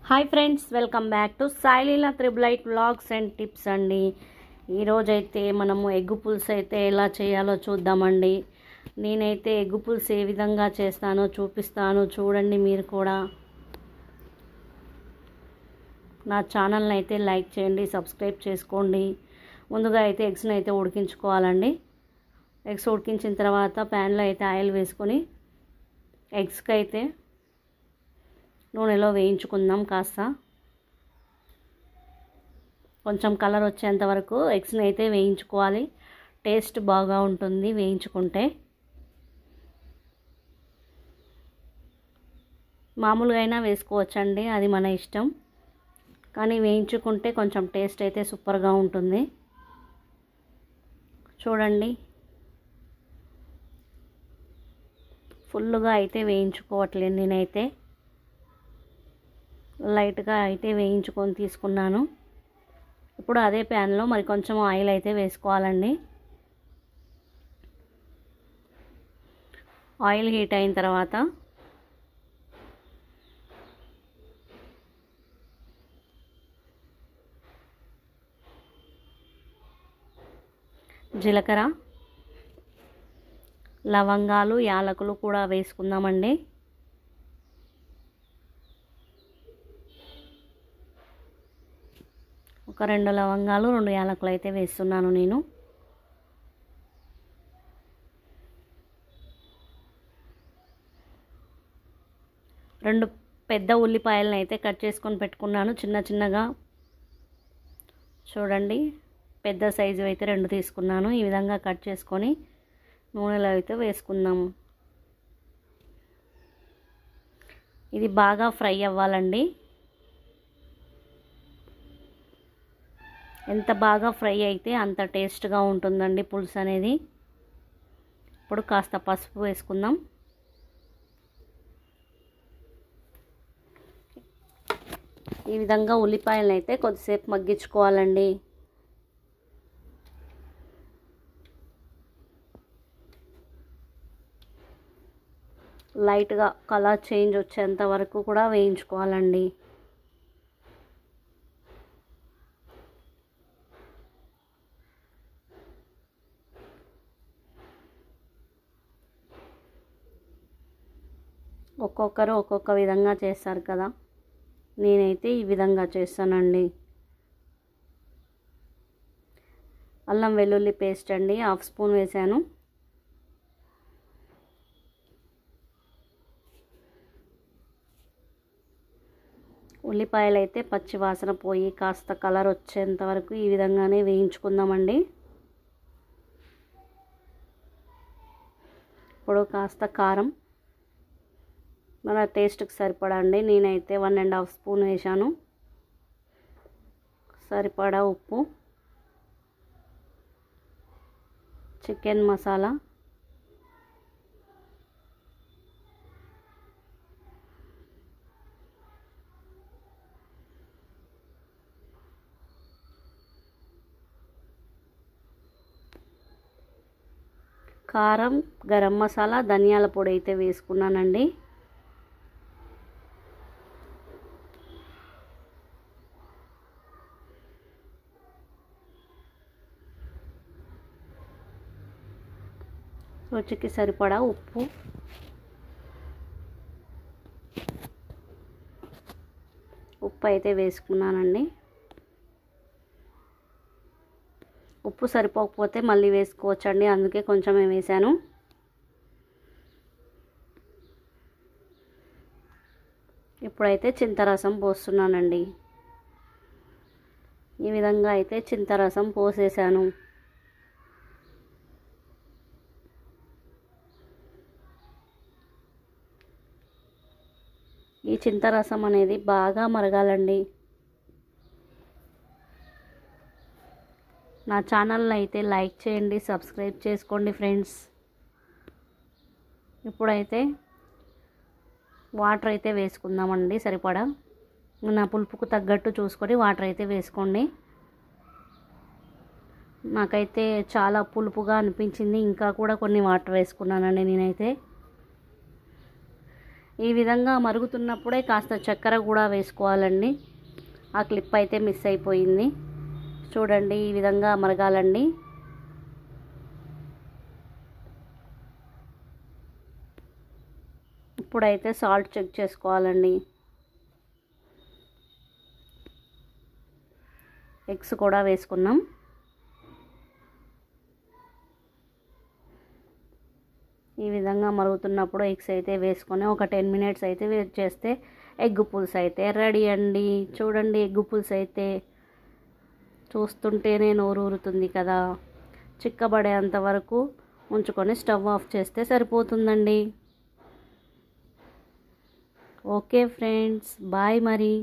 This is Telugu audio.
Hi friends, welcome back to Saileela త్రిబులైట్ వ్లాగ్స్ అండ్ టిప్స్ అండి. ఈరోజైతే మనము ఎగ్గు పులుసు అయితే ఎలా చేయాలో చూద్దామండి. నేనైతే ఎగ్గు పులుసు ఏ విధంగా చేస్తానో చూపిస్తాను, చూడండి. మీరు కూడా నా ఛానల్ని అయితే లైక్ చేయండి, సబ్స్క్రైబ్ చేసుకోండి. ముందుగా అయితే ఎగ్స్ని అయితే ఉడికించుకోవాలండి. ఎగ్స్ ఉడికించిన తర్వాత ప్యాన్లో అయితే ఆయిల్ వేసుకొని ఎగ్స్కి అయితే నూనెలో వేయించుకుందాం. కాస్త కొంచెం కలర్ వచ్చేంత వరకు ఎగ్స్ని అయితే వేయించుకోవాలి. టేస్ట్ బాగా ఉంటుంది వేయించుకుంటే. మామూలుగా అయినా వేసుకోవచ్చండి, అది మన ఇష్టం. కానీ వేయించుకుంటే కొంచెం టేస్ట్ అయితే సూపర్గా ఉంటుంది. చూడండి, ఫుల్గా అయితే వేయించుకోవట్లేదు, నేనైతే లైట్గా అయితే వేయించుకొని తీసుకున్నాను. ఇప్పుడు అదే ప్యాన్లో మరి కొంచెం ఆయిల్ అయితే వేసుకోవాలండి. ఆయిల్ హీట్ అయిన తర్వాత జీలకర్ర, లవంగాలు, యాలకులు కూడా వేసుకుందామండి. ఒక 2 లవంగాలు 2 యాలకులు అయితే వేస్తున్నాను నేను. రెండు పెద్ద ఉల్లిపాయలను అయితే కట్ చేసుకొని పెట్టుకున్నాను చిన్న చిన్నగా. చూడండి, పెద్ద సైజు అయితే 2 తీసుకున్నాను. ఈ విధంగా కట్ చేసుకొని నూనెలో అయితే వేసుకుందాము. ఇది బాగా ఫ్రై అవ్వాలండి. ఎంత బాగా ఫ్రై అయితే అంత టేస్ట్గా ఉంటుందండి పులుసు అనేది. ఇప్పుడు కాస్త పసుపు వేసుకుందాం. ఈ విధంగా ఉల్లిపాయలను అయితే కొద్దిసేపు మగ్గించుకోవాలండి. లైట్గా కలర్ చేంజ్ వచ్చేంత వరకు కూడా వేయించుకోవాలండి. ఒక్కొక్కరు ఒక్కొక్క విధంగా చేస్తారు కదా, నేనైతే ఈ విధంగా చేస్తానండి. అల్లం వెల్లుల్లి పేస్ట్ అండి, 1/2 స్పూన్ వేసాను. ఉల్లిపాయలు అయితే పచ్చి వాసన పోయి కాస్త కలర్ వచ్చేంత వరకు ఈ విధంగానే వేయించుకుందామండి. ఇప్పుడు కాస్త కారం మన టేస్ట్కి సరిపడా అండి, నేనైతే 1.5 స్పూన్ వేసాను. సరిపడా ఉప్పు, చికెన్ మసాలా, కారం, గరం మసాలా, ధనియాల పొడి అయితే వేసుకున్నానండి. రుచికి సరిపడా ఉప్పు, అయితే వేసుకున్నానండి. ఉప్పు సరిపోకపోతే మళ్ళీ వేసుకోవచ్చండి, అందుకే కొంచెమే వేసాను. ఇప్పుడైతే చింతరసం పోస్తున్నానండి. ఈ విధంగా అయితే చింతరసం పోసేసాను. ఈ చింతరసం అనేది బాగా మరగాలండి. నా ఛానల్ని అయితే లైక్ చేయండి, సబ్స్క్రైబ్ చేసుకోండి ఫ్రెండ్స్. ఇప్పుడైతే వాటర్ అయితే వేసుకుందామండి సరిపడా. నా పులుపుకు తగ్గట్టు చూసుకొని వాటర్ అయితే వేసుకోండి. నాకైతే చాలా పులుపుగా అనిపించింది, ఇంకా కూడా కొన్ని వాటర్ వేసుకున్నానండి నేనైతే. ఈ విధంగా మరుగుతున్నప్పుడే కాస్త చక్కెర కూడా వేసుకోవాలండి. ఆ క్లిప్ అయితే మిస్ అయిపోయింది. చూడండి, ఈ విధంగా మరగాలండి. ఇప్పుడైతే సాల్ట్ చెక్ చేసుకోవాలండి. ఎగ్స్ కూడా వేసుకున్నాం. ఈ విధంగా మరుగుతున్నప్పుడు ఎగ్స్ అయితే వేసుకొని ఒక 10 మినిట్స్ అయితే వెయిట్ చేస్తే ఎగ్ పులుసు అయితే రెడీ అండి. చూడండి, ఎగ్ పులుసు అయితే చూస్తుంటేనే నోరు ఊరుతుంది కదా. చిక్కబడేంత వరకు ఉంచుకొని స్టవ్ ఆఫ్ చేస్తే సరిపోతుందండి. ఓకే ఫ్రెండ్స్, బాయ్ మరి.